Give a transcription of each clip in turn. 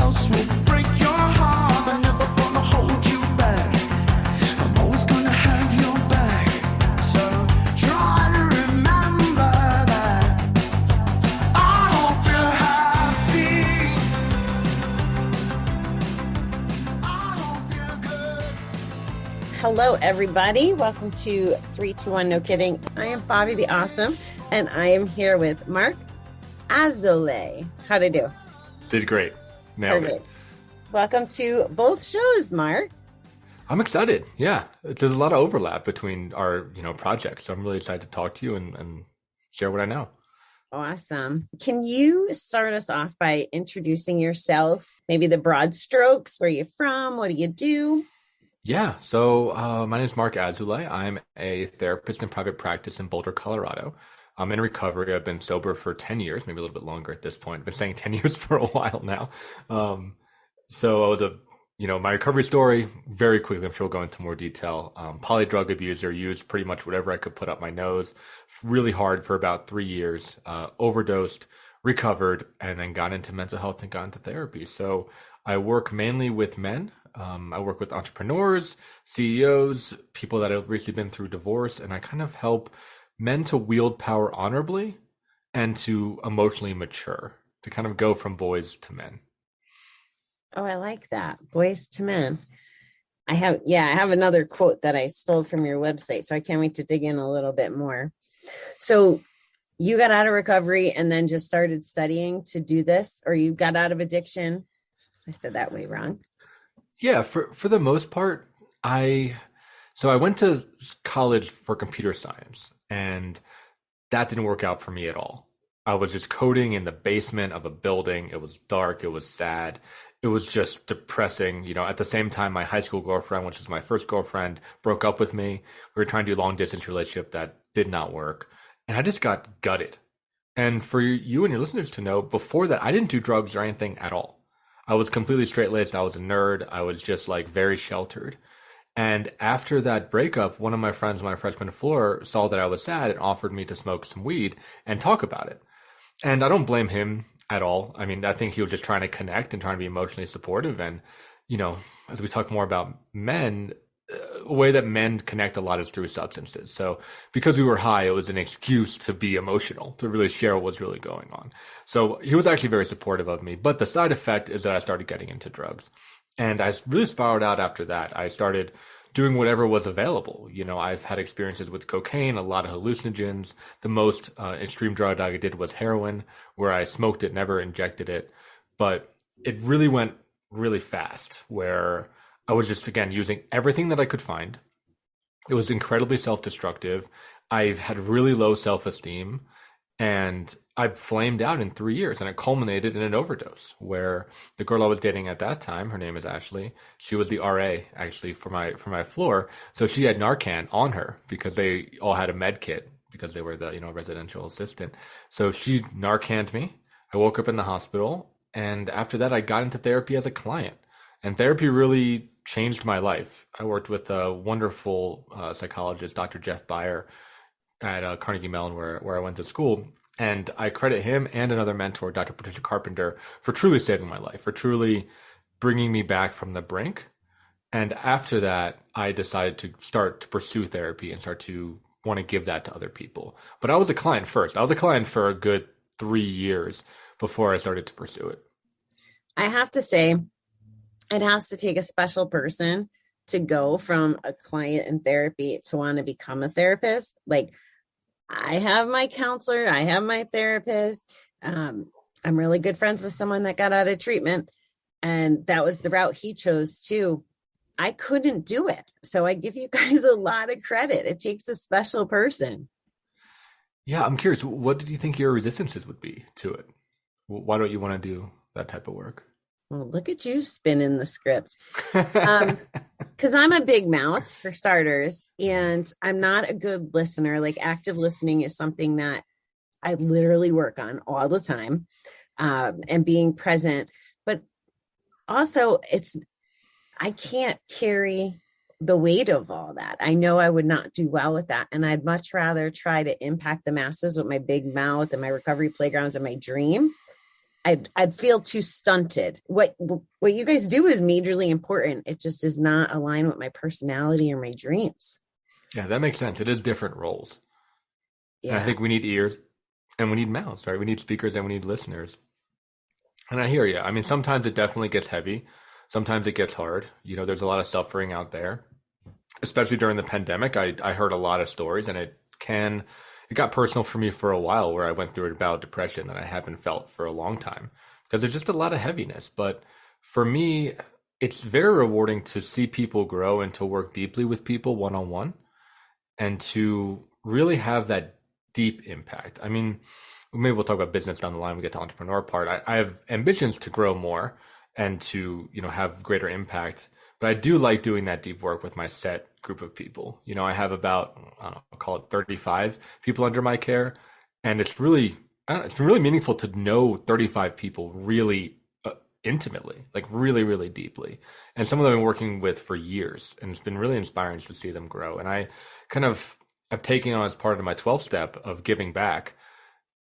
else will break your heart. I'm never gonna hold you back. I'm always gonna have your back. So try to remember that. I hope you're happy. I hope you're good. Hello, everybody. Welcome to 321 No Kidding. I am Bobby the Awesome, and I am here with Marc Azoulay. How'd I do? Did great. Nailed it. Welcome to both shows, Marc. I'm excited. Yeah. There's a lot of overlap between our, projects. So I'm really excited to talk to you and share what I know. Awesome. Can you start us off by introducing yourself? Maybe the broad strokes. Where are you from? What do you do? Yeah. So my name is Marc Azoulay. I'm a therapist in private practice in Boulder, Colorado. I'm in recovery. I've been sober for 10 years, maybe a little bit longer at this point. I've been saying 10 years for a while now. So I was my recovery story, very quickly, I'm sure we'll go into more detail. Poly drug abuser, used pretty much whatever I could put up my nose, really hard for about 3 years, overdosed, recovered, and then got into mental health and got into therapy. So I work mainly with men. I work with entrepreneurs, CEOs, people that have recently been through divorce, and I kind of help men to wield power honorably and to emotionally mature, to kind of go from boys to men. Oh, I like that. Boys to men. I have another quote that I stole from your website, so I can't wait to dig in a little bit more. So you got out of recovery and then just started studying to do this, or you got out of addiction? I said that way wrong. Yeah, for the most part, I went to college for computer science, and that didn't work out for me at all. I was just coding in the basement of a building. It was dark. It was sad. It was just depressing. At the same time, my high school girlfriend, which was my first girlfriend, broke up with me. We were trying to do a long distance relationship that did not work. And I just got gutted. And for you and your listeners to know, before that, I didn't do drugs or anything at all. I was completely straight-laced. I was a nerd. I was just very sheltered. And after that breakup, one of my friends on my freshman floor saw that I was sad and offered me to smoke some weed and talk about it. And I don't blame him at all. I mean, I think he was just trying to connect and trying to be emotionally supportive. And, as we talk more about men, a way that men connect a lot is through substances. So because we were high, it was an excuse to be emotional, to really share what was really going on. So he was actually very supportive of me. But the side effect is that I started getting into drugs. And I really spiraled out after that. I started doing whatever was available. I've had experiences with cocaine, a lot of hallucinogens. The most extreme drug I did was heroin, where I smoked it, never injected it. But it really went really fast, where I was just, again, using everything that I could find. It was incredibly self-destructive. I had really low self-esteem. And I flamed out in 3 years, and it culminated in an overdose where the girl I was dating at that time, her name is Ashley. She was the RA actually for my floor. So she had Narcan on her because they all had a med kit because they were the, residential assistant. So she Narcaned me. I woke up in the hospital, and after that I got into therapy as a client, and therapy really changed my life. I worked with a wonderful psychologist, Dr. Jeff Beyer, at Carnegie Mellon, where I went to school. And I credit him and another mentor, Dr. Patricia Carpenter, for truly saving my life, for truly bringing me back from the brink. And after that, I decided to start to pursue therapy and start to want to give that to other people. But I was a client first. I was a client for a good 3 years before I started to pursue it. I have to say, it has to take a special person to go from a client in therapy to want to become a therapist. I have my counselor, I have my therapist. I'm really good friends with someone that got out of treatment, and that was the route he chose too. I couldn't do it. So I give you guys a lot of credit. It takes a special person. Yeah, I'm curious. What did you think your resistances would be to it? Why don't you want to do that type of work? Well, look at you spinning the script. Because I'm a big mouth, for starters, and I'm not a good listener. Active listening is something that I literally work on all the time, and being present. But also, I can't carry the weight of all that. I know I would not do well with that. And I'd much rather try to impact the masses with my big mouth and my recovery playgrounds and my dream. I'd feel too stunted. What you guys do is majorly important. It just does not align with my personality or my dreams. Yeah, that makes sense. It is different roles. And I Yeah. think we need ears and we need mouths, right? We need speakers and we need listeners. And I hear you. I mean, sometimes it definitely gets heavy. Sometimes it gets hard. There's a lot of suffering out there, especially during the pandemic. I heard a lot of stories, and it got personal for me for a while, where I went through a bout of depression that I haven't felt for a long time, because there's just a lot of heaviness. But for me, it's very rewarding to see people grow and to work deeply with people one-on-one and to really have that deep impact. I mean, maybe we'll talk about business down the line. We get to entrepreneur part. I have ambitions to grow more and to, have greater impact. But I do like doing that deep work with my set group of people. I have about, I don't know, I'll call it 35 people under my care. And it's really, it's been really meaningful to know 35 people really intimately, like really, really deeply. And some of them I've been working with for years. And it's been really inspiring to see them grow. And I kind of have taken on as part of my 12 step of giving back.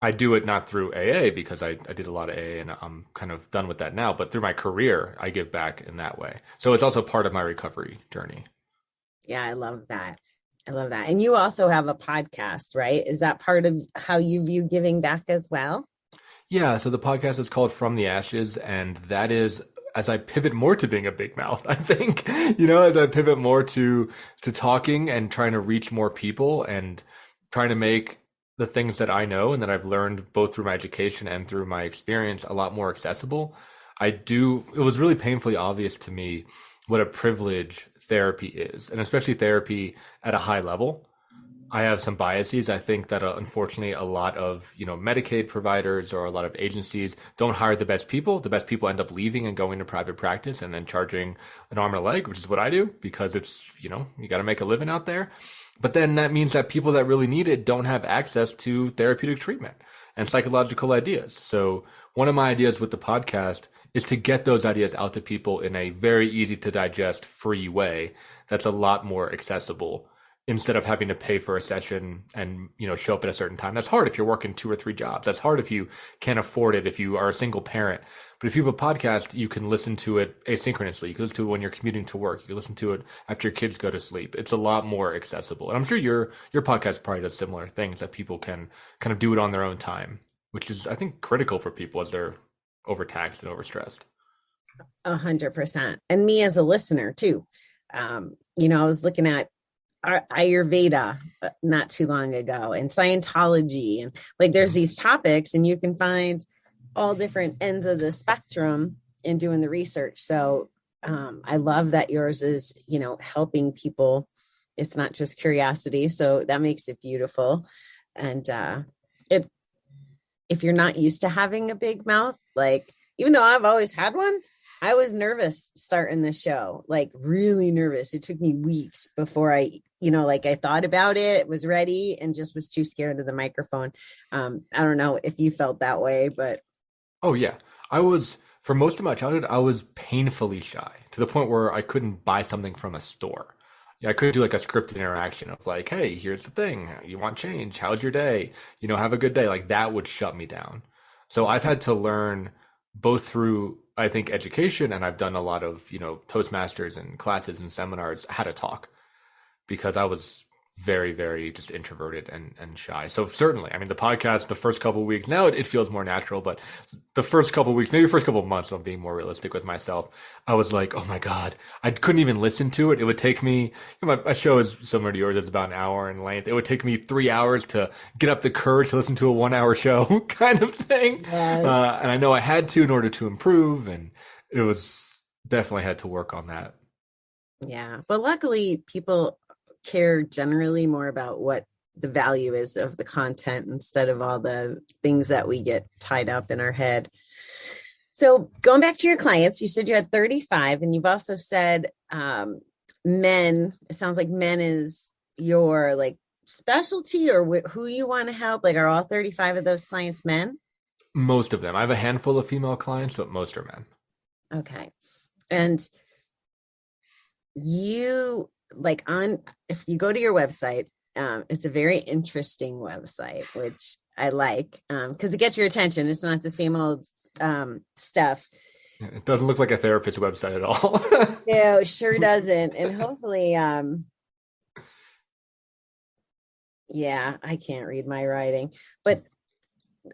I do it not through AA, because I did a lot of AA and I'm kind of done with that now, but through my career, I give back in that way. So it's also part of my recovery journey. Yeah, I love that. I love that. And you also have a podcast, right? Is that part of how you view giving back as well? Yeah. So the podcast is called From the Ashes. And that is, as I pivot more to being a big mouth, I think, as I pivot more to talking and trying to reach more people and trying to make the things that I know and that I've learned both through my education and through my experience a lot more accessible. It was really painfully obvious to me what a privilege therapy is, and especially therapy at a high level. I have some biases. I think that unfortunately a lot of, Medicaid providers or a lot of agencies don't hire the best people. The best people end up leaving and going to private practice and then charging an arm and a leg, which is what I do, because it's, you got to make a living out there. But then that means that people that really need it don't have access to therapeutic treatment and psychological ideas. So one of my ideas with the podcast is to get those ideas out to people in a very easy to digest, free way that's a lot more accessible, instead of having to pay for a session and, show up at a certain time. That's hard if you're working 2 or 3 jobs. That's hard if you can't afford it, if you are a single parent. But if you have a podcast, you can listen to it asynchronously. You can listen to it when you're commuting to work. You can listen to it after your kids go to sleep. It's a lot more accessible. And I'm sure your podcast probably does similar things, that people can kind of do it on their own time, which is, I think, critical for people as they're overtaxed and overstressed. 100%. And me as a listener too. I was looking at Ayurveda not too long ago, and Scientology, and like there's these topics, and you can find all different ends of the spectrum in doing the research. So I love that yours is, helping people. It's not just curiosity. So that makes it beautiful. And if you're not used to having a big mouth, like, even though I've always had one, I was nervous starting the show, like really nervous. It took me weeks before I thought about it, was ready, and just was too scared of the microphone. I don't know if you felt that way, but. Oh yeah. For most of my childhood, I was painfully shy, to the point where I couldn't buy something from a store. Yeah, I couldn't do like a scripted interaction of like, hey, here's the thing. You want change? How's your day? Have a good day. Like, that would shut me down. So I've had to learn both through, I think, education, and I've done a lot of, Toastmasters and classes and seminars, how to talk, because I was very, very just introverted and shy. So certainly, I mean, the podcast, the first couple of weeks, now it feels more natural, but the first couple of weeks, maybe first couple of months, I'm being more realistic with myself, I was like, oh my God, I couldn't even listen to it. It would take me, my show is similar to yours, it's about an hour in length. It would take me 3 hours to get up the courage to listen to a 1 hour show kind of thing. Yes. And I know I had to in order to improve, and it was definitely had to work on that. Yeah. But luckily people care generally more about what the value is of the content, instead of all the things that we get tied up in our head. So going back to your clients, you said you had 35, and you've also said men. It sounds like men is your like specialty, or who you want to help. Like, are all 35 of those clients men? Most of them. I have a handful of female clients, but most are men. Okay. And if you go to your website, it's a very interesting website, which I like, because it gets your attention. It's not the same old stuff. It doesn't look like a therapist website at all. No, it sure doesn't. And hopefully, yeah, I can't read my writing, but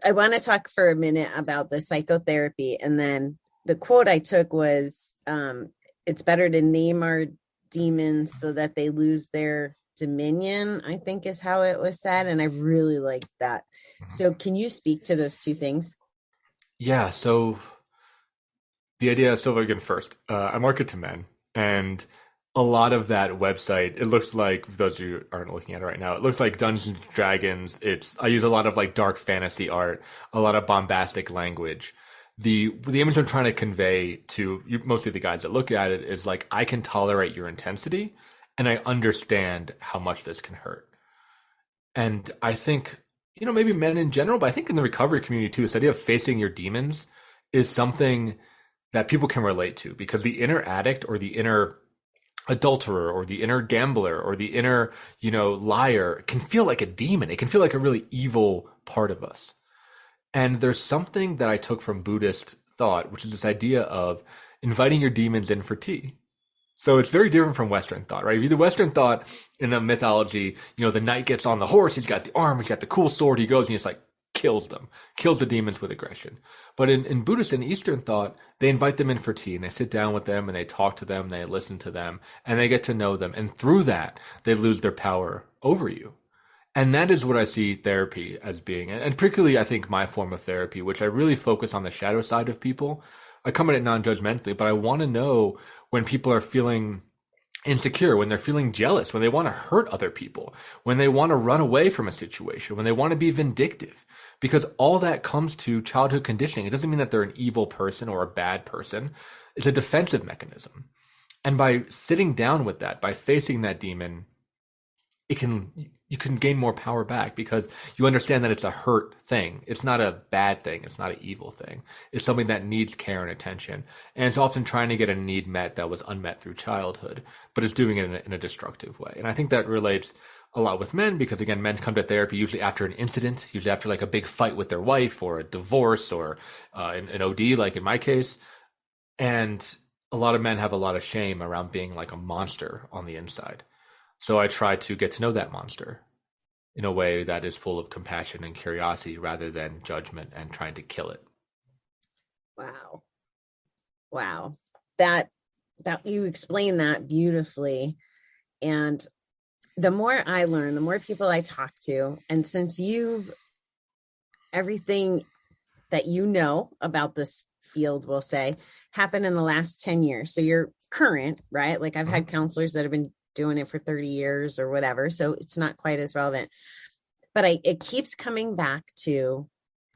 I want to talk for a minute about the psychotherapy. And then the quote I took was, it's better to name our demons so that they lose their dominion, I think is how it was said. And I really liked that. So can you speak to those two things? Yeah. So the idea, so again, first, I market to men, and a lot of that website, it looks like, for those of you who aren't looking at it right now, it looks like Dungeons and Dragons. I use a lot of like dark fantasy art, a lot of bombastic language. The image I'm trying to convey to mostly the guys that look at it is like, I can tolerate your intensity and I understand how much this can hurt. And I think, maybe men in general, but I think in the recovery community too, this idea of facing your demons is something that people can relate to, because the inner addict or the inner adulterer or the inner gambler or the inner, liar can feel like a demon. It can feel like a really evil part of us. And there's something that I took from Buddhist thought, which is this idea of inviting your demons in for tea. So it's very different from Western thought, right? The Western thought in the mythology, the knight gets on the horse, he's got the arm, he's got the cool sword, he goes and he's like, kills the demons with aggression. But in Buddhist and Eastern thought, they invite them in for tea and they sit down with them and they talk to them, they listen to them, and they get to know them. And through that, they lose their power over you. And that is what I see therapy as being. And particularly, I think, my form of therapy, which I really focus on the shadow side of people. I come at it non-judgmentally, but I want to know when people are feeling insecure, when they're feeling jealous, when they want to hurt other people, when they want to run away from a situation, when they want to be vindictive. Because all that comes to childhood conditioning. It doesn't mean that they're an evil person or a bad person. It's a defensive mechanism. And by sitting down with that, by facing that demon, you can gain more power back, because you understand that it's a hurt thing. It's not a bad thing. It's not an evil thing. It's something that needs care and attention. And it's often trying to get a need met that was unmet through childhood, but it's doing it in a destructive way. And I think that relates a lot with men, because again, men come to therapy usually after an incident, usually after like a big fight with their wife or a divorce or an OD, like in my case. And a lot of men have a lot of shame around being like a monster on the inside. So I try to get to know that monster in a way that is full of compassion and curiosity rather than judgment and trying to kill it. Wow. That you explain that beautifully. And the more I learn, the more people I talk to, and since everything that you know about this field, we'll say, happened in the last 10 years. So you're current, right? Like I've had counselors that have been doing it for 30 years or whatever. So it's not quite as relevant, but it keeps coming back to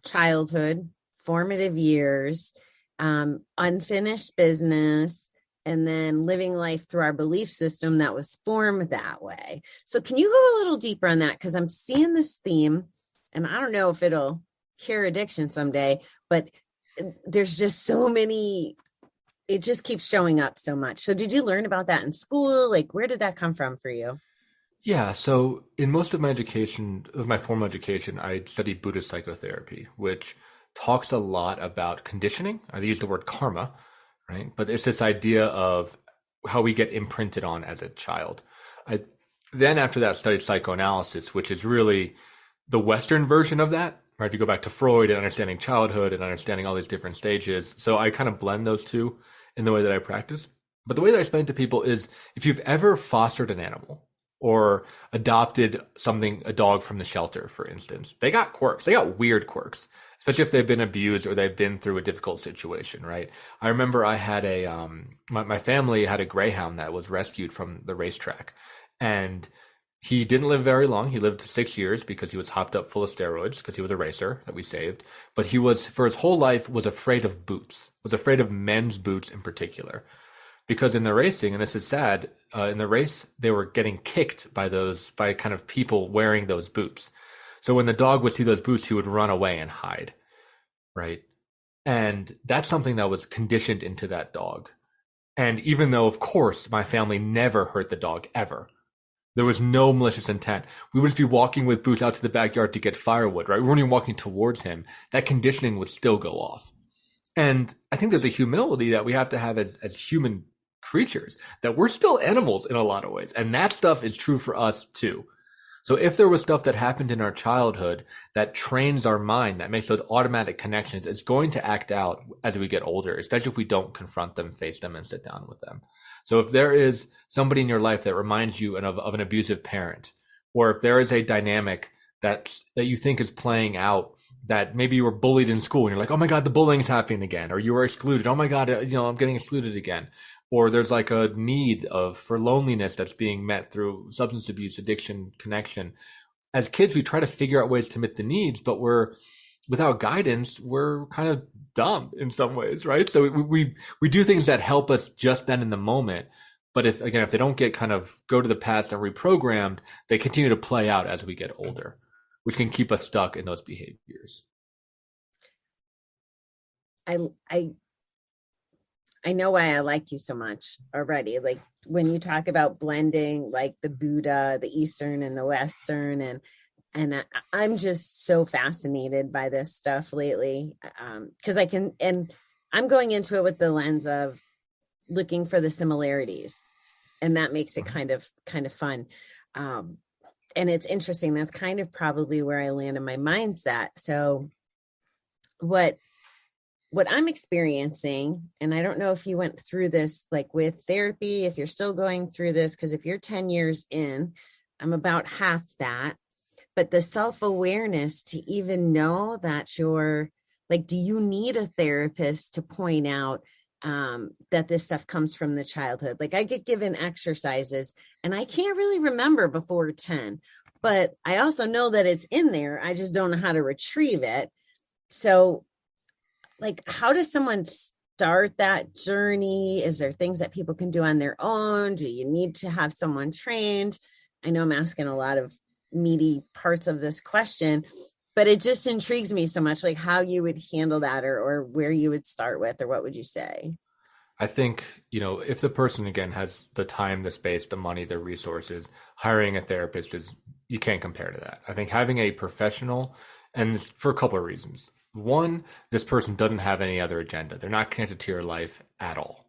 childhood, formative years, unfinished business, and then living life through our belief system that was formed that way. So can you go a little deeper on that? Because I'm seeing this theme, and I don't know if it'll cure addiction someday, but there's just so many, it just keeps showing up so much. So did you learn about that in school? Like, where did that come from for you? Yeah, so in most of my education, of my formal education, I studied Buddhist psychotherapy, which talks a lot about conditioning. I use the word karma, right? But it's this idea of how we get imprinted on as a child. I then after that studied psychoanalysis, which is really the Western version of that, right? You go back to Freud and understanding childhood and understanding all these different stages. So I kind of blend those two in the way that I practice. But the way that I explain it to people is, if you've ever fostered an animal or adopted a dog from the shelter, for instance, they got quirks. They got weird quirks, especially if they've been abused or they've been through a difficult situation, right? I remember I had my family had a greyhound that was rescued from the racetrack, and he didn't live very long. He lived 6 years because he was hopped up full of steroids because he was a racer that we saved. But he was, for his whole life, was afraid of boots, was afraid of men's boots in particular. Because in the racing, and this is sad, in the race, they were getting kicked by kind of people wearing those boots. So when the dog would see those boots, he would run away and hide, right? And that's something that was conditioned into that dog. And even though, of course, my family never hurt the dog, ever. There was no malicious intent. We would just be walking with boots out to the backyard to get firewood, right? We weren't even walking towards him. That conditioning would still go off. And I think there's a humility that we have to have as human creatures, that we're still animals in a lot of ways. And that stuff is true for us too. So if there was stuff that happened in our childhood that trains our mind, that makes those automatic connections, it's going to act out as we get older, especially if we don't confront them, face them, and sit down with them. So if there is somebody in your life that reminds you of an abusive parent, or if there is a dynamic that you think is playing out, that maybe you were bullied in school and you're like, oh my God, the bullying's happening again, or you were excluded. Oh my God, I'm getting excluded again. Or there's like a need for loneliness that's being met through substance abuse, addiction, connection. As kids, we try to figure out ways to meet the needs, but without guidance, we're kind of dumb in some ways, right? So we do things that help us just then in the moment. But if they don't get go to the past and reprogrammed, they continue to play out as we get older, which can keep us stuck in those behaviors. I know why I like you so much already. Like when you talk about blending, like the Buddha, the Eastern and the Western, and I'm just so fascinated by this stuff lately, because I'm going into it with the lens of looking for the similarities, and that makes it kind of fun. And it's interesting. That's kind of probably where I land in my mindset. So what I'm experiencing, and I don't know if you went through this like with therapy, if you're still going through this, because if you're 10 years in, I'm about half that, but the self-awareness to even know that you're like, do you need a therapist to point out that this stuff comes from the childhood? Like I get given exercises and I can't really remember before 10, but I also know that it's in there. I just don't know how to retrieve it. So like, how does someone start that journey? Is there things that people can do on their own? Do you need to have someone trained? I know I'm asking a lot of meaty parts of this question, but it just intrigues me so much, like how you would handle that, or where you would start with, or what would you say? I think, if the person, again, has the time, the space, the money, the resources, hiring a therapist you can't compare to that. I think having a professional, and for a couple of reasons. One, this person doesn't have any other agenda. They're not connected to your life at all.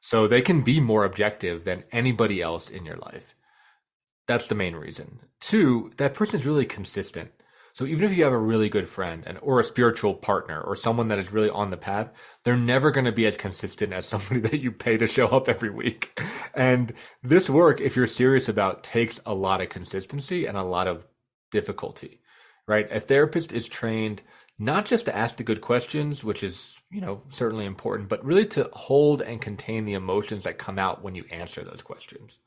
So they can be more objective than anybody else in your life. That's the main reason. Two, that person is really consistent. So even if you have a really good friend or a spiritual partner or someone that is really on the path, they're never going to be as consistent as somebody that you pay to show up every week. And this work, if you're serious about, takes a lot of consistency and a lot of difficulty, right? A therapist is trained not just to ask the good questions, which is, certainly important, but really to hold and contain the emotions that come out when you answer those questions.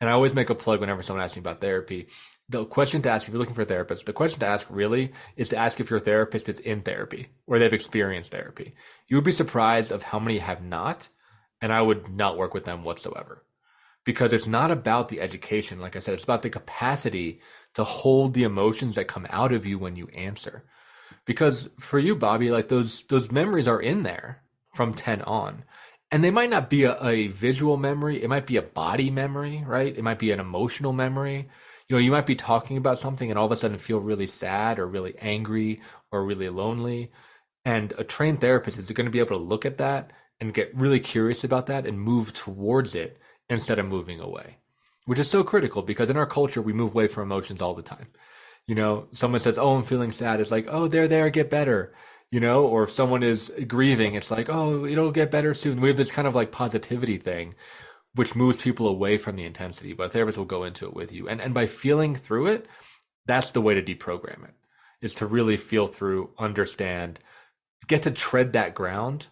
And I always make a plug whenever someone asks me about therapy. The question to ask, if you're looking for a therapist, the question to ask really is to ask if your therapist is in therapy or they've experienced therapy. You would be surprised of how many have not, and I would not work with them whatsoever. Because it's not about the education. Like I said, it's about the capacity to hold the emotions that come out of you when you answer. Because for you, Bobby, like those memories are in there from 10 on. And they might not be a visual memory. It might be a body memory, right? It might be an emotional memory. You might be talking about something and all of a sudden feel really sad or really angry or really lonely. And a trained therapist is going to be able to look at that and get really curious about that and move towards it instead of moving away, which is so critical because in our culture, we move away from emotions all the time. Someone says, oh, I'm feeling sad. It's like, oh, they're there, get better. Or if someone is grieving, it's like, oh, it'll get better soon. We have this kind of like positivity thing, which moves people away from the intensity, but a therapist will go into it with you. And by feeling through it, that's the way to deprogram it, is to really feel through, understand, get to tread that ground.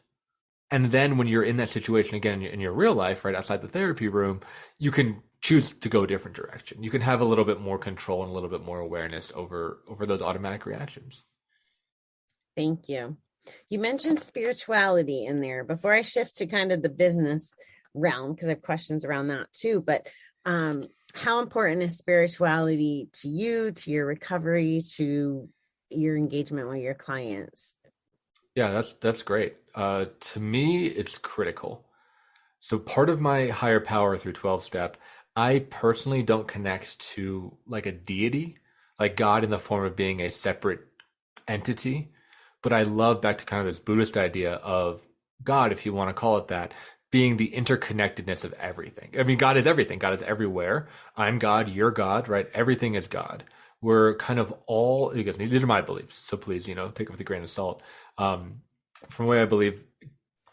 And then when you're in that situation again in your real life, right outside the therapy room, you can choose to go a different direction. You can have a little bit more control and a little bit more awareness over those automatic reactions. Thank you. You mentioned spirituality in there. Before I shift to kind of the business realm, because I have questions around that too, but how important is spirituality to you, to your recovery, to your engagement with your clients? Yeah, that's great. To me, it's critical. So part of my higher power through 12-step, I personally don't connect to like a deity, like God in the form of being a separate entity, But I love back to kind of this Buddhist idea of God, if you want to call it that, being the interconnectedness of everything. I mean, God is everything. God is everywhere. I'm God, you're God, right? Everything is God. We're kind of all, because these are my beliefs, so please, take it with a grain of salt. From the way I believe,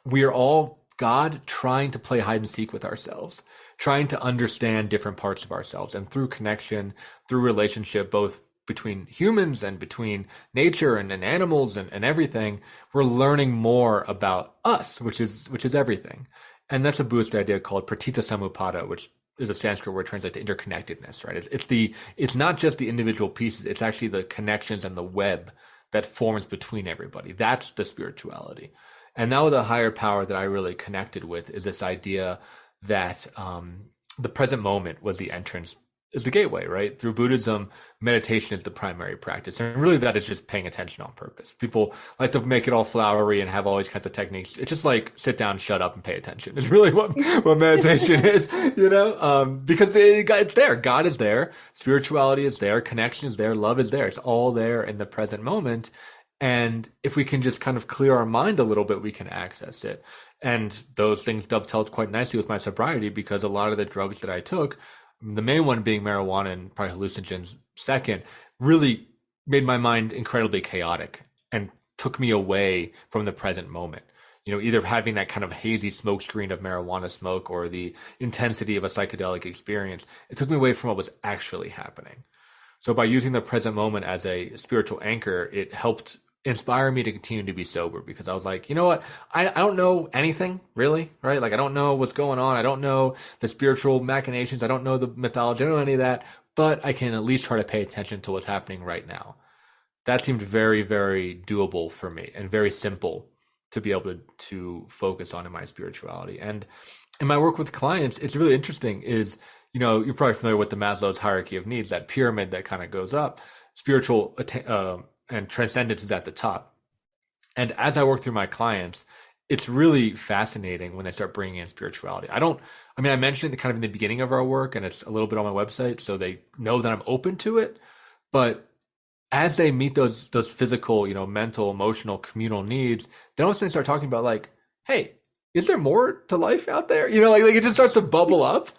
we are all God trying to play hide and seek with ourselves, trying to understand different parts of ourselves. And through connection, through relationship, both between humans and between nature and animals and everything, we're learning more about us, which is everything. And that's a Buddhist idea called pratitya samuppada, which is a Sanskrit word translated to interconnectedness, right? It's not just the individual pieces, it's actually the connections and the web that forms between everybody. That's the spirituality. And now the higher power that I really connected with is this idea that the present moment was the entrance, is the gateway, right? Through Buddhism, meditation is the primary practice. And really that is just paying attention on purpose. People like to make it all flowery and have all these kinds of techniques. It's just like sit down, shut up, and pay attention. It's really what meditation is, because it's there. God is there. Spirituality is there. Connection is there. Love is there. It's all there in the present moment. And if we can just kind of clear our mind a little bit, we can access it. And those things dovetailed quite nicely with my sobriety, because a lot of the drugs that I took, the main one being marijuana and probably hallucinogens second, really made my mind incredibly chaotic and took me away from the present moment. Either having that kind of hazy smoke screen of marijuana smoke or the intensity of a psychedelic experience, it took me away from what was actually happening. So by using the present moment as a spiritual anchor, it helped inspire me to continue to be sober, because I was like, you know what? I don't know anything really, right? Like I don't know what's going on. I don't know the spiritual machinations. I don't know the mythology. I don't know any of that, but I can at least try to pay attention to what's happening right now. That seemed very, very doable for me and very simple to be able to focus on in my spirituality. And in my work with clients, it's really interesting is, you're probably familiar with the Maslow's hierarchy of needs, that pyramid that kind of goes up. Spiritual and transcendence is at the top. And as I work through my clients, it's really fascinating when they start bringing in spirituality. I mentioned it kind of in the beginning of our work, and it's a little bit on my website, so they know that I'm open to it. But as they meet those physical, mental, emotional, communal needs, then all of a sudden they start talking about like, hey, is there more to life out there? Like it just starts to bubble up.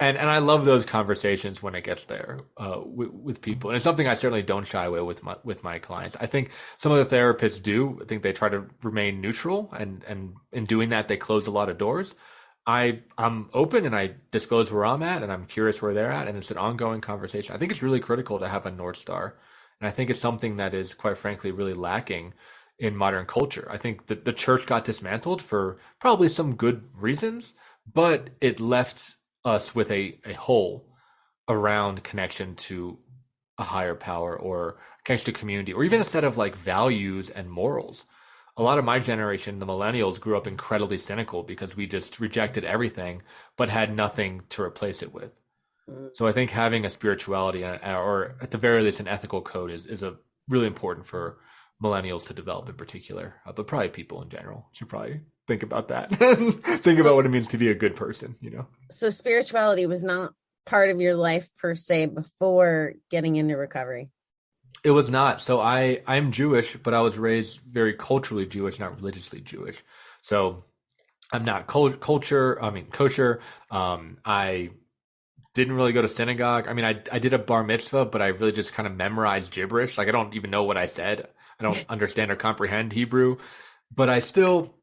And I love those conversations when it gets there with people. And it's something I certainly don't shy away with my clients. I think some of the therapists do. I think they try to remain neutral, and in doing that, they close a lot of doors. I'm open and I disclose where I'm at, and I'm curious where they're at, and it's an ongoing conversation. I think it's really critical to have a North Star. And I think it's something that is, quite frankly, really lacking in modern culture. I think that the church got dismantled for probably some good reasons, but it left us with a hole around connection to a higher power, or connection to community, or even a set of like values and morals. A lot of my generation, the millennials, grew up incredibly cynical because we just rejected everything but had nothing to replace it with. So I think having a spirituality, or at the very least an ethical code, is a really important for millennials to develop in particular, but probably people in general should probably think about that. Think about what it means to be a good person, So spirituality was not part of your life per se before getting into recovery? It was not. So I'm Jewish, but I was raised very culturally Jewish, not religiously Jewish. So I'm not kosher. I didn't really go to synagogue. I did a bar mitzvah, but I really just kind of memorized gibberish. Like I don't even know what I said. I don't understand or comprehend Hebrew, but I still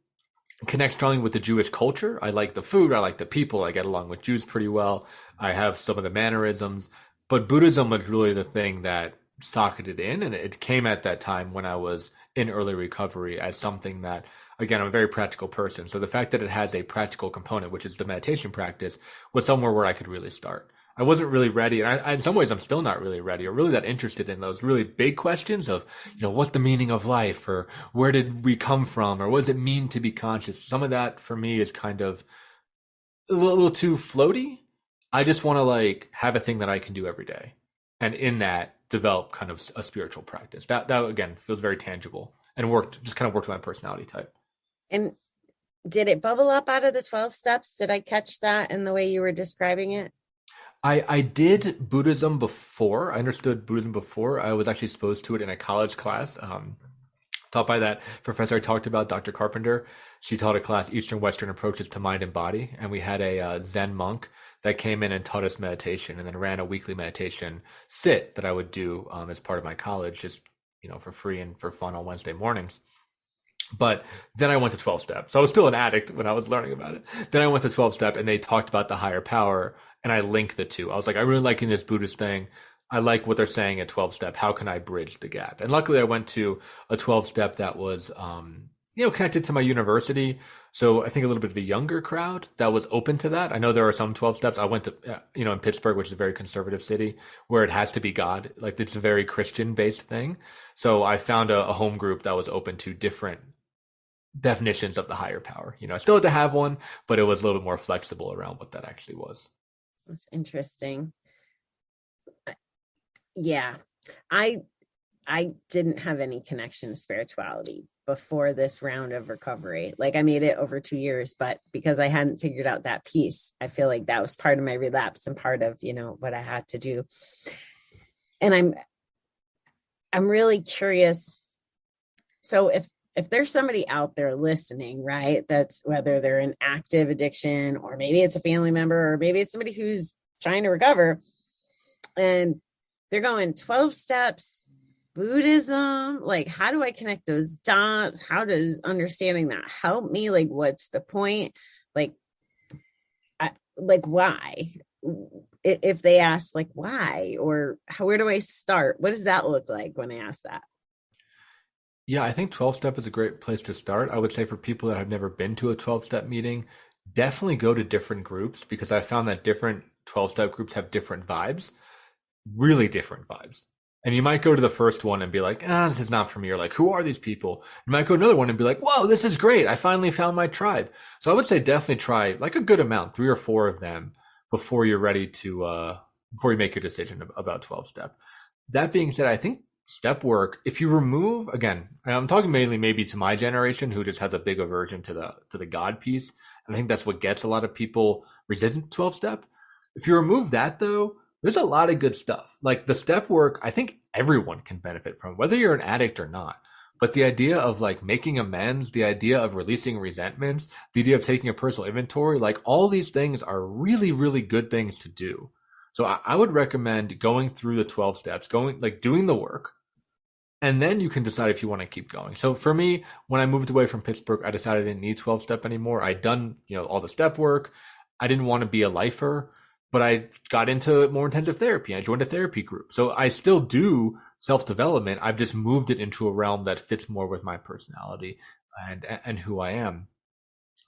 connect strongly with the Jewish culture. I like the food. I like the people. I get along with Jews pretty well. I have some of the mannerisms, but Buddhism was really the thing that socketed in. And it came at that time when I was in early recovery as something that, again, I'm a very practical person. So the fact that it has a practical component, which is the meditation practice, was somewhere where I could really start. I wasn't really ready. And in some ways, I'm still not really ready or really that interested in those really big questions of, what's the meaning of life, or where did we come from, or what does it mean to be conscious? Some of that for me is kind of a little too floaty. I just want to have a thing that I can do every day. And in that, develop kind of a spiritual practice. That again, feels very tangible and worked with my personality type. And did it bubble up out of the 12 steps? Did I catch that in the way you were describing it? I did Buddhism before. I understood Buddhism before. I was actually exposed to it in a college class. taught by that professor I talked about, Dr. Carpenter. She taught a class, Eastern Western Approaches to Mind and Body. And we had a Zen monk that came in and taught us meditation and then ran a weekly meditation sit that I would do as part of my college, just, for free and for fun on Wednesday mornings. But then I went to 12-step. So I was still an addict when I was learning about it. Then I went to 12-step and they talked about the higher power and I linked the two. I was like, I really liking this Buddhist thing. I like what they're saying at 12-step. How can I bridge the gap? And luckily I went to a 12-step that was, connected to my university. So I think a little bit of a younger crowd that was open to that. I know there are some 12-steps. I went to, in Pittsburgh, which is a very conservative city where it has to be God. Like it's a very Christian based thing. So I found a home group that was open to different definitions of the higher power. I still had to have one, but it was a little bit more flexible around what that actually was. That's interesting. Yeah, I didn't have any connection to spirituality before this round of recovery. Like I made it over 2 years, but because I hadn't figured out that piece, I feel like that was part of my relapse and part of, what I had to do. And I'm really curious. So if there's somebody out there listening, right, that's whether they're in active addiction or maybe it's a family member or maybe it's somebody who's trying to recover and they're going 12 steps, Buddhism, like how do I connect those dots? How does understanding that help me? Like what's the point? Like why? If they ask like why or where do I start? What does that look like when I ask that? Yeah, I think 12-step is a great place to start. I would say for people that have never been to a 12-step meeting, definitely go to different groups because I found that different 12-step groups have different vibes, really different vibes. And you might go to the first one and be like, this is not for me. Or like, who are these people? You might go to another one and be like, whoa, this is great. I finally found my tribe. So I would say definitely try like a good amount, 3 or 4 of them before you're ready to, before you make your decision about 12-step. That being said, I think step work, if you remove, again, I'm talking mainly maybe to my generation who just has a big aversion to the God piece. And I think that's what gets a lot of people resistant to 12-step. If you remove that though, there's a lot of good stuff. Like the step work, I think everyone can benefit from, whether you're an addict or not. But the idea of like making amends, the idea of releasing resentments, the idea of taking a personal inventory, like all these things are really, really good things to do. So I would recommend going through the 12 steps, doing the work, and then you can decide if you want to keep going. So for me, when I moved away from Pittsburgh, I decided I didn't need 12-step anymore. I'd done, all the step work. I didn't want to be a lifer. But I got into more intensive therapy. I joined a therapy group. So I still do self-development. I've just moved it into a realm that fits more with my personality and who I am.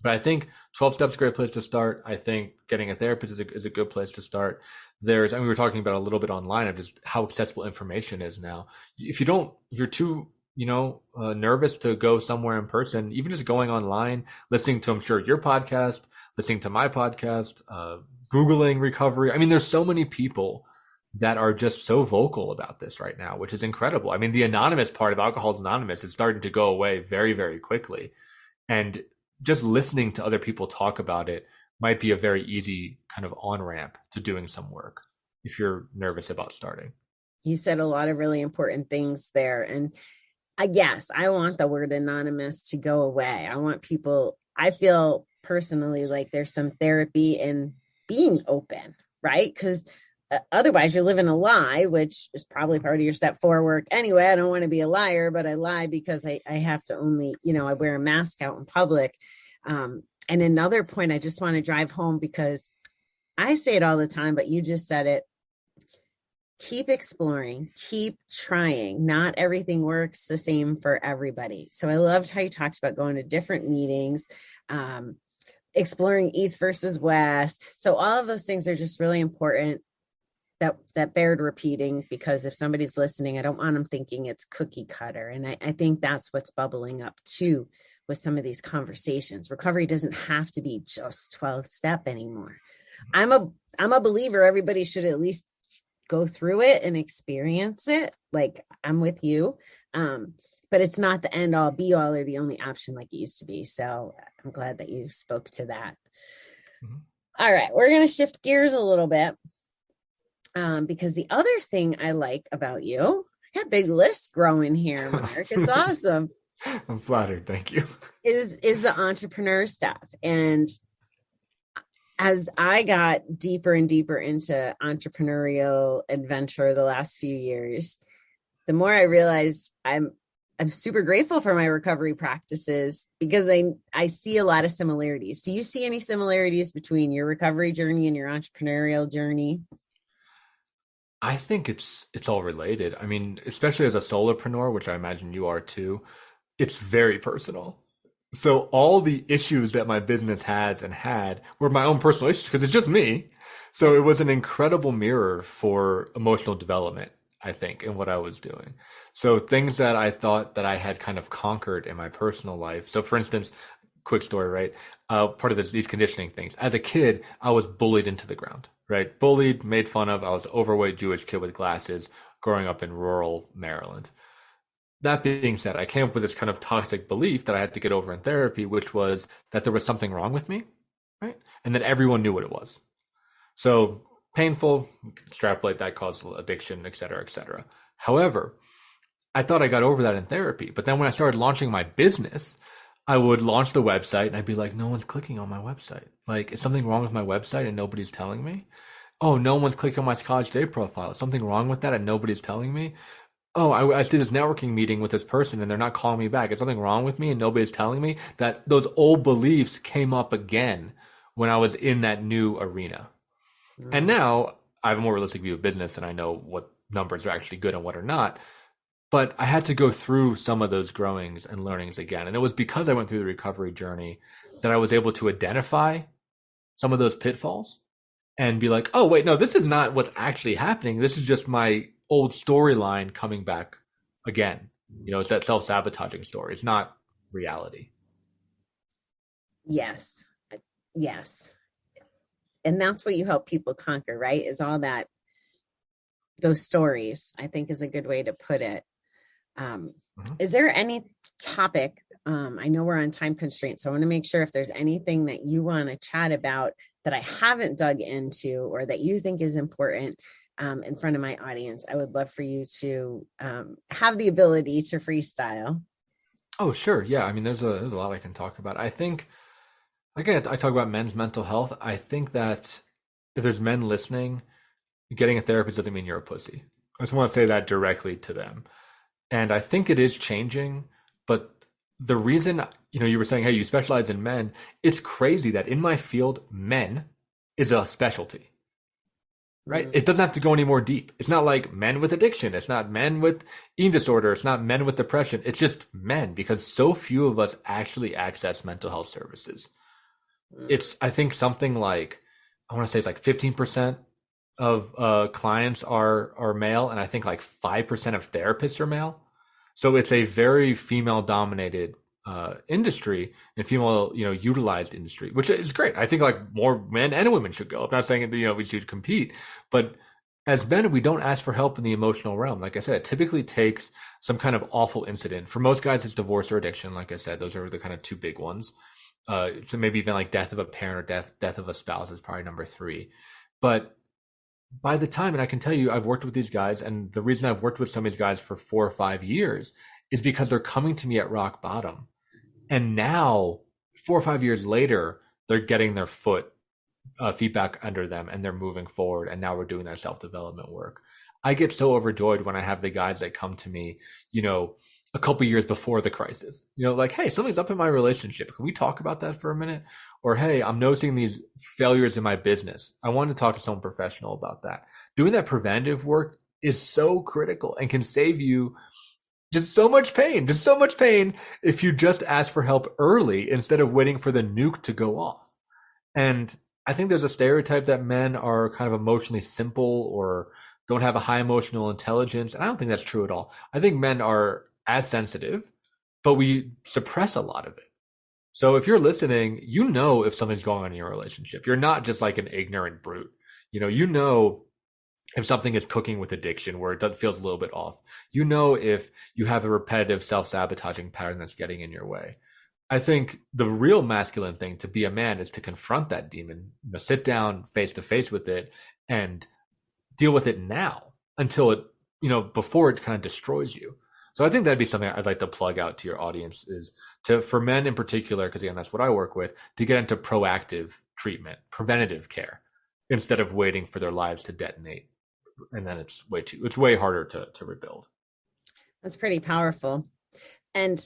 But I think 12 steps is a great place to start. I think getting a therapist is a good place to start. We were talking about a little bit online of just how accessible information is now. If you're too, nervous to go somewhere in person, even just going online, listening to, I'm sure, your podcast, listening to my podcast, Googling recovery. I mean, there's so many people that are just so vocal about this right now, which is incredible. I mean, the anonymous part of Alcohol's Anonymous is starting to go away very, very quickly. And just listening to other people talk about it might be a very easy kind of on-ramp to doing some work if you're nervous about starting. You said a lot of really important things there. And I want the word anonymous to go away. I feel personally like there's some therapy in being open, right? Because otherwise you're living a lie, which is probably part of your step 4 work. Anyway, I don't want to be a liar, but I lie because I have to only, I wear a mask out in public. And another point I just want to drive home because I say it all the time, but you just said it. Keep exploring, keep trying. Not everything works the same for everybody. So I loved how you talked about going to different meetings, exploring East versus West. So all of those things are just really important that bared repeating, because if somebody's listening, I don't want them thinking it's cookie cutter. And I think that's what's bubbling up too with some of these conversations. Recovery doesn't have to be just 12-step anymore. I'm a believer everybody should at least go through it and experience it. Like I'm with you. But it's not the end all be all or the only option like it used to be. So I'm glad that you spoke to that. Mm-hmm. All right. We're going to shift gears a little bit. Because the other thing I like about you, I got a big list growing here, Mark. It's awesome. I'm flattered. Thank you. is the entrepreneur stuff. And as I got deeper and deeper into entrepreneurial adventure the last few years, the more I realized I'm super grateful for my recovery practices, because I see a lot of similarities. Do you see any similarities between your recovery journey and your entrepreneurial journey? I think it's all related. I mean, especially as a solopreneur, which I imagine you are too, it's very personal. So all the issues that my business has and had were my own personal issues because it's just me. So it was an incredible mirror for emotional development, I think, in what I was doing. So things that I thought that I had kind of conquered in my personal life. So for instance, quick story, right? Part of these conditioning things. As a kid, I was bullied into the ground, right? Bullied, made fun of. I was an overweight Jewish kid with glasses growing up in rural Maryland. That being said, I came up with this kind of toxic belief that I had to get over in therapy, which was that there was something wrong with me, right? And that everyone knew what it was. So painful, extrapolate that caused addiction, et cetera, et cetera. However, I thought I got over that in therapy. But then when I started launching my business, I would launch the website and I'd be like, no one's clicking on my website. Like, is something wrong with my website and nobody's telling me? Oh, no one's clicking on my college day profile. Is something wrong with that and nobody's telling me? Oh, I did this networking meeting with this person and they're not calling me back. Is something wrong with me and nobody's telling me? That those old beliefs came up again when I was in that new arena. And now I have a more realistic view of business and I know what numbers are actually good and what are not. But I had to go through some of those growings and learnings again. And it was because I went through the recovery journey that I was able to identify some of those pitfalls and be like, oh, wait, no, this is not what's actually happening. This is just my old storyline coming back again. You know, it's that self-sabotaging story. It's not reality. Yes. Yes. And that's what you help people conquer, right? Is all that, those stories, I think is a good way to put it. Is there any topic, I know we're on time constraints, so I want to make sure if there's anything that you want to chat about that I haven't dug into or that you think is important in front of my audience, I would love for you to have the ability to freestyle. Oh, sure. Yeah. I mean, there's a lot I can talk about. I think, again, I talk about men's mental health. I think that if there's men listening, getting a therapist doesn't mean you're a pussy. I just want to say that directly to them. And I think it is changing, but the reason, you were saying, hey, you specialize in men. It's crazy that in my field, men is a specialty, right? It doesn't have to go any more deep. It's not like men with addiction. It's not men with eating disorder. It's not men with depression. It's just men, because so few of us actually access mental health services. It's, I think, something like, I want to say it's like 15% of clients are male, and I think like 5% of therapists are male. So it's a very female dominated industry and female utilized industry, which is great. I think like more men and women should go. I'm not saying we should compete, but as men, we don't ask for help in the emotional realm. Like I said, it typically takes some kind of awful incident. For most guys, it's divorce or addiction. Like I said, those are the kind of two big ones. So maybe even like death of a parent or death of a spouse is probably number 3. But by the time, and I can tell you, I've worked with these guys, and the reason I've worked with some of these guys for 4 or 5 years is because they're coming to me at rock bottom. And now, 4 or 5 years later, they're getting their feedback under them, and they're moving forward. And now we're doing that self-development work. I get so overjoyed when I have the guys that come to me, a couple years before the crisis, like, hey, something's up in my relationship. Can we talk about that for a minute? Or, hey, I'm noticing these failures in my business. I want to talk to someone professional about that. Doing that preventative work is so critical and can save you just so much pain if you just ask for help early instead of waiting for the nuke to go off. And I think there's a stereotype that men are kind of emotionally simple or don't have a high emotional intelligence. And I don't think that's true at all. I think men are as sensitive, but we suppress a lot of it. So if you're listening, if something's going on in your relationship. You're not just like an ignorant brute. If something is cooking with addiction where it feels a little bit off. If you have a repetitive self-sabotaging pattern that's getting in your way. I think the real masculine thing to be a man is to confront that demon, sit down face to face with it and deal with it now until it, before it kind of destroys you. So I think that'd be something I'd like to plug out to your audience is for men in particular, because again, that's what I work with, to get into proactive treatment, preventative care, instead of waiting for their lives to detonate. And then it's way harder to rebuild. That's pretty powerful. And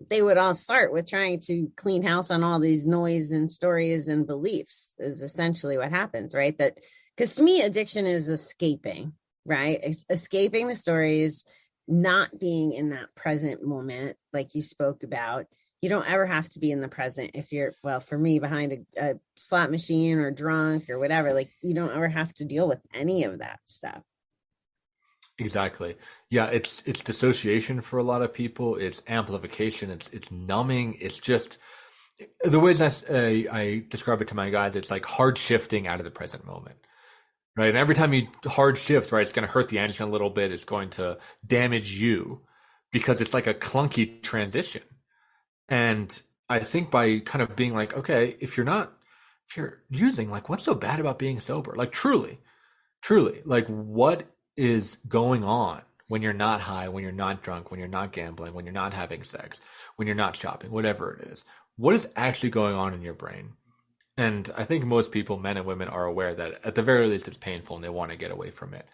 they would all start with trying to clean house on all these noise and stories and beliefs is essentially what happens, right? That, because to me, addiction is escaping, right? Escaping the stories, not being in that present moment, like you spoke about. You don't ever have to be in the present if you're, well, for me, behind a slot machine or drunk or whatever, like you don't ever have to deal with any of that stuff. Exactly. Yeah, it's dissociation for a lot of people. It's amplification. It's numbing. It's just the ways I describe it to my guys. It's like hard shifting out of the present moment, right? And every time you hard shift, right, it's going to hurt the engine a little bit. It's going to damage you because it's like a clunky transition. And I think by kind of being like, okay, if you're using, like, what's so bad about being sober? Like, truly, like, what is going on when you're not high, when you're not drunk, when you're not gambling, when you're not having sex, when you're not shopping, whatever it is? What is actually going on in your brain? And I think most people, men and women, are aware that at the very least it's painful and they want to get away from it.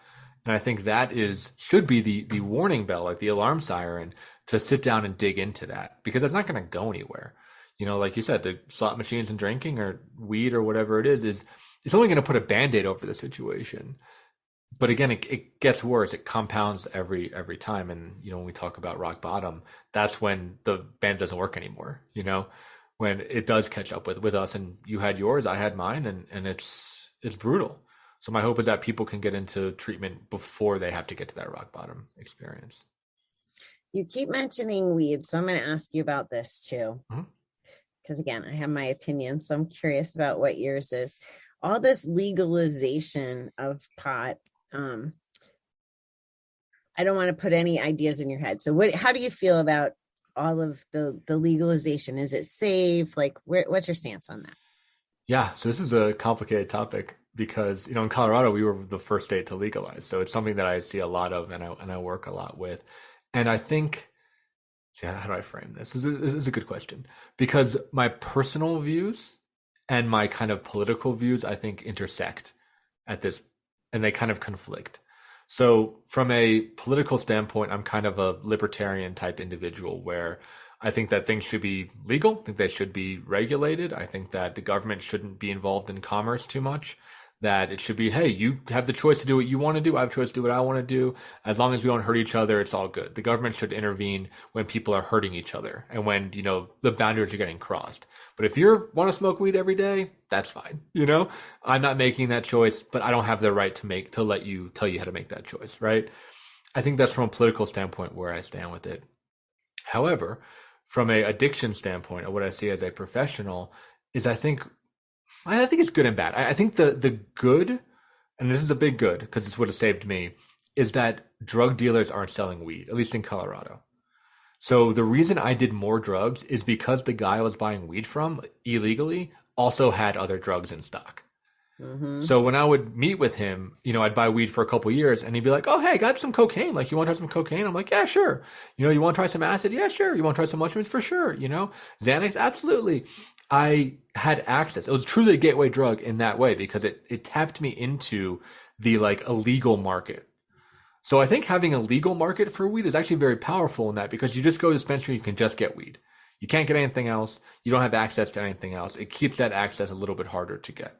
And I think that should be the warning bell, like the alarm siren, to sit down and dig into that, because that's not going to go anywhere. You know, like you said, the slot machines and drinking or weed or whatever it is it's only going to put a Band-Aid over the situation. But again, it gets worse. It compounds every time. And, you know, when we talk about rock bottom, that's when the band doesn't work anymore, you know, when it does catch up with us. And you had yours, I had mine, and it's brutal. So my hope is that people can get into treatment before they have to get to that rock bottom experience. You keep mentioning weed, so I'm going to ask you about this too. Because again, I have my opinion, so I'm curious about what yours is. All this legalization of pot, I don't want to put any ideas in your head. So how do you feel about all of the legalization? Is it safe? Like, what's your stance on that? Yeah, so this is a complicated topic because, you know, in Colorado, we were the first state to legalize. So it's something that I see a lot of and I work a lot with. And I think, how do I frame this? This is a good question, because my personal views and my kind of political views, I think, intersect at this, and they kind of conflict. So from a political standpoint, I'm kind of a libertarian type individual where I think that things should be legal. I think they should be regulated. I think that the government shouldn't be involved in commerce too much. That it should be, hey, you have the choice to do what you want to do. I have a choice to do what I want to do. As long as we don't hurt each other, it's all good. The government should intervene when people are hurting each other and when, you know, the boundaries are getting crossed. But if you want to smoke weed every day, that's fine. You know, I'm not making that choice, but I don't have the right to tell you how to make that choice, right? I think that's from a political standpoint where I stand with it. However, from a addiction standpoint, or what I see as a professional, is I think it's good and bad. I think the good, and this is a big good because it's what has saved me, is that drug dealers aren't selling weed, at least in Colorado. So the reason I did more drugs is because the guy I was buying weed from illegally also had other drugs in stock. Mm-hmm. So when I would meet with him, you know, I'd buy weed for a couple of years and he'd be like, oh, hey, I got some cocaine. Like, you want to try some cocaine? I'm like, yeah, sure. You know, you want to try some acid? Yeah, sure. You want to try some mushrooms? For sure. You know, Xanax? Absolutely. I had access. It was truly a gateway drug in that way because it tapped me into the like illegal market. So I think having a legal market for weed is actually very powerful in that, because you just go to the dispensary, you can just get weed. You can't get anything else. You don't have access to anything else. It keeps that access a little bit harder to get.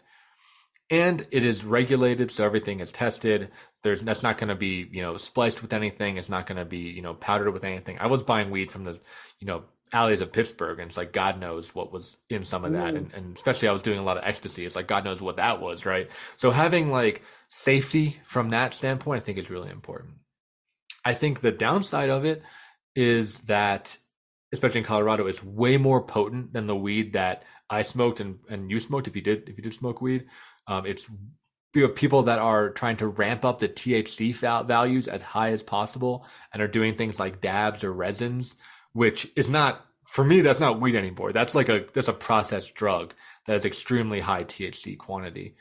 And it is regulated, so everything is tested. That's not going to be, you know, spliced with anything. It's not going to be, you know, powdered with anything. I was buying weed from the, you know, alleys of Pittsburgh, and it's like God knows what was in some of that. And especially I was doing a lot of ecstasy. It's like God knows what that was, right? So having like safety from that standpoint, I think is really important. I think the downside of it is that, especially in Colorado, it's way more potent than the weed that I smoked and you smoked if you did smoke weed. It's, you know, people that are trying to ramp up the THC values as high as possible and are doing things like dabs or resins, which is not, for me, that's not weed anymore. That's a processed drug that has extremely high THC quantity.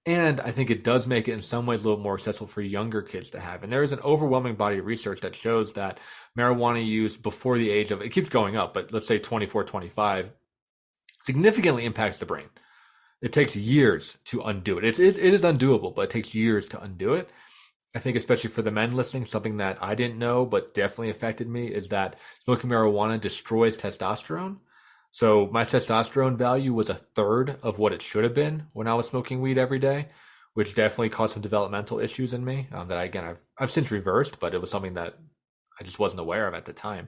And I think it does make it in some ways a little more accessible for younger kids to have. And there is an overwhelming body of research that shows that marijuana use before the age of, it keeps going up, but let's say 24, 25, significantly impacts the brain. It takes years to undo it. It is undoable, but it takes years to undo it. I think especially for the men listening, something that I didn't know but definitely affected me is that smoking marijuana destroys testosterone. So my testosterone value was a third of what it should have been when I was smoking weed every day, which definitely caused some developmental issues in me that I've since reversed, but it was something that I just wasn't aware of at the time.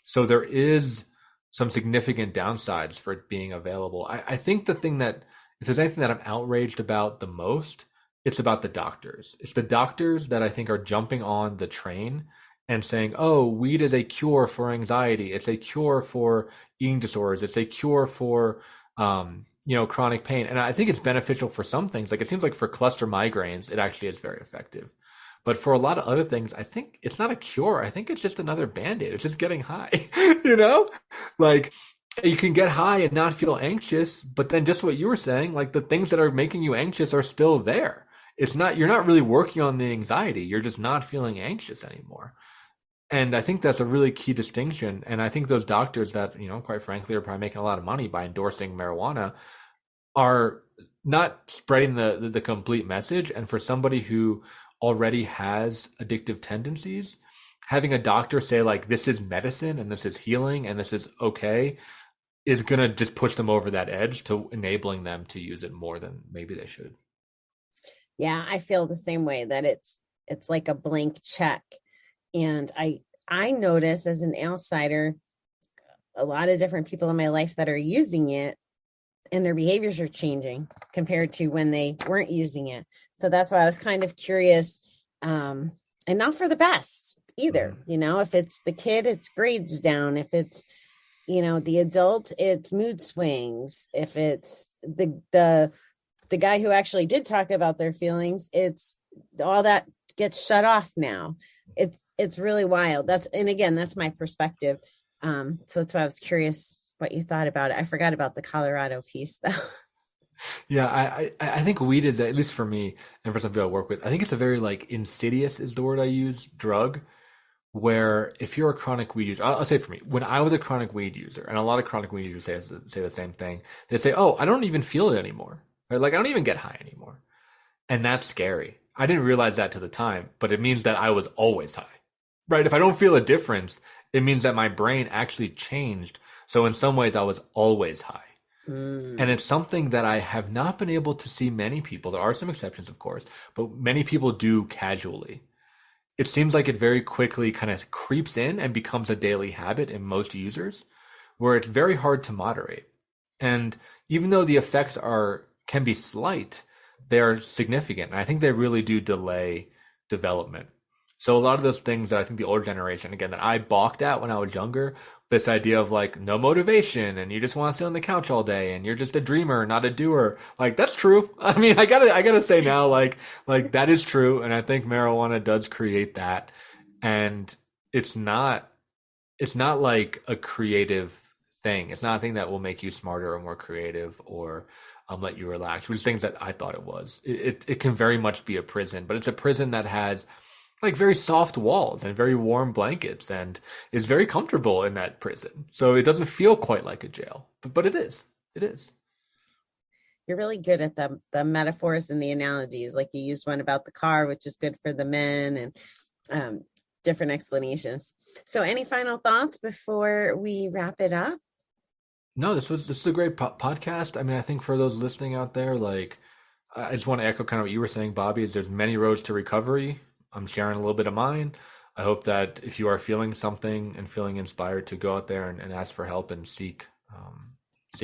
So there is some significant downsides for it being available. I think the thing that, if there's anything that I'm outraged about the most, it's about the doctors. It's the doctors that I think are jumping on the train and saying, oh, weed is a cure for anxiety. It's a cure for eating disorders. It's a cure for, chronic pain. And I think it's beneficial for some things. Like it seems like for cluster migraines, it actually is very effective. But for a lot of other things, I think it's not a cure. I think it's just another Band-Aid. It's just getting high, Like you can get high and not feel anxious, but then just what you were saying, like the things that are making you anxious are still there. You're not really working on the anxiety. You're just not feeling anxious anymore. And I think that's a really key distinction. And I think those doctors that, quite frankly, are probably making a lot of money by endorsing marijuana are not spreading the complete message. And for somebody who already has addictive tendencies, having a doctor say like, this is medicine and this is healing and this is okay, is going to just push them over that edge to enabling them to use it more than maybe they should. Yeah, I feel the same way, that it's like a blank check. And I notice as an outsider, a lot of different people in my life that are using it and their behaviors are changing compared to when they weren't using it. So that's why I was kind of curious, and not for the best either. If it's the kid, it's grades down. If it's, the adult, it's mood swings. If it's the guy who actually did talk about their feelings, it's all that gets shut off now. It's really wild. That's my perspective. So that's why I was curious what you thought about it. I forgot about the Colorado piece though. Yeah, I think weed is, at least for me and for some people I work with, I think it's a very like insidious is the word I use, drug, where if you're a chronic weed user, I'll say for me, when I was a chronic weed user, and a lot of chronic weed users say the same thing, they say, oh, I don't even feel it anymore. Right? Like I don't even get high anymore. And that's scary. I didn't realize that to the time, but it means that I was always high. Right? If I don't feel a difference, it means that my brain actually changed. So in some ways I was always high. And it's something that I have not been able to see many people. There are some exceptions, of course, but many people do casually. It seems like it very quickly kind of creeps in and becomes a daily habit in most users, where it's very hard to moderate. And even though the effects can be slight, they're significant. And I think they really do delay development. So a lot of those things that I think the older generation, again, that I balked at when I was younger, this idea of like no motivation and you just want to sit on the couch all day and you're just a dreamer, not a doer. Like that's true. I mean, I gotta say now, like that is true. And I think marijuana does create that. And it's not like a creative thing. It's not a thing that will make you smarter or more creative or let you relax, which is things that I thought it was. It can very much be a prison, but it's a prison that has like very soft walls and very warm blankets and is very comfortable in that prison. So it doesn't feel quite like a jail, but it is. It is. You're really good at the metaphors and the analogies. Like you used one about the car, which is good for the men, and different explanations. So any final thoughts before we wrap it up? No, this is a great podcast. I mean, I think for those listening out there, like I just want to echo kind of what you were saying, Bobby, is there's many roads to recovery. I'm sharing a little bit of mine. I hope that if you are feeling something and feeling inspired to go out there and ask for help and seek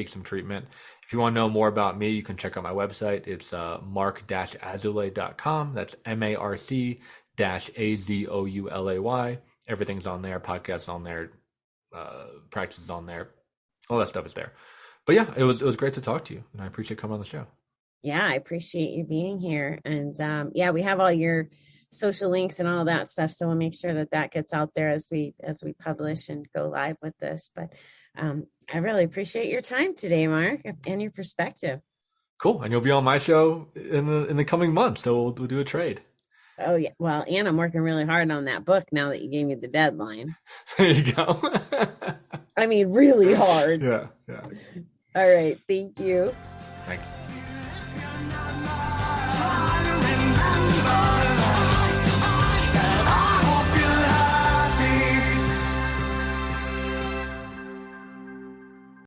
some treatment. If you want to know more about me, you can check out my website. It's marc-azoulay.com. That's MARC-AZOULAY. Everything's on there. Podcasts on there. Practices on there. All that stuff is there. But yeah, it was great to talk to you, and I appreciate coming on the show. Yeah, I appreciate you being here. And we have all your social links and all that stuff, so we'll make sure that gets out there as we publish and go live with this. But I really appreciate your time today, Marc, and your perspective. Cool. And you'll be on my show in the coming months. So we'll do a trade. Oh yeah. Well, and I'm working really hard on that book now that you gave me the deadline. There you go. I mean, really hard. Yeah. Yeah. All right. Thank you. Thanks.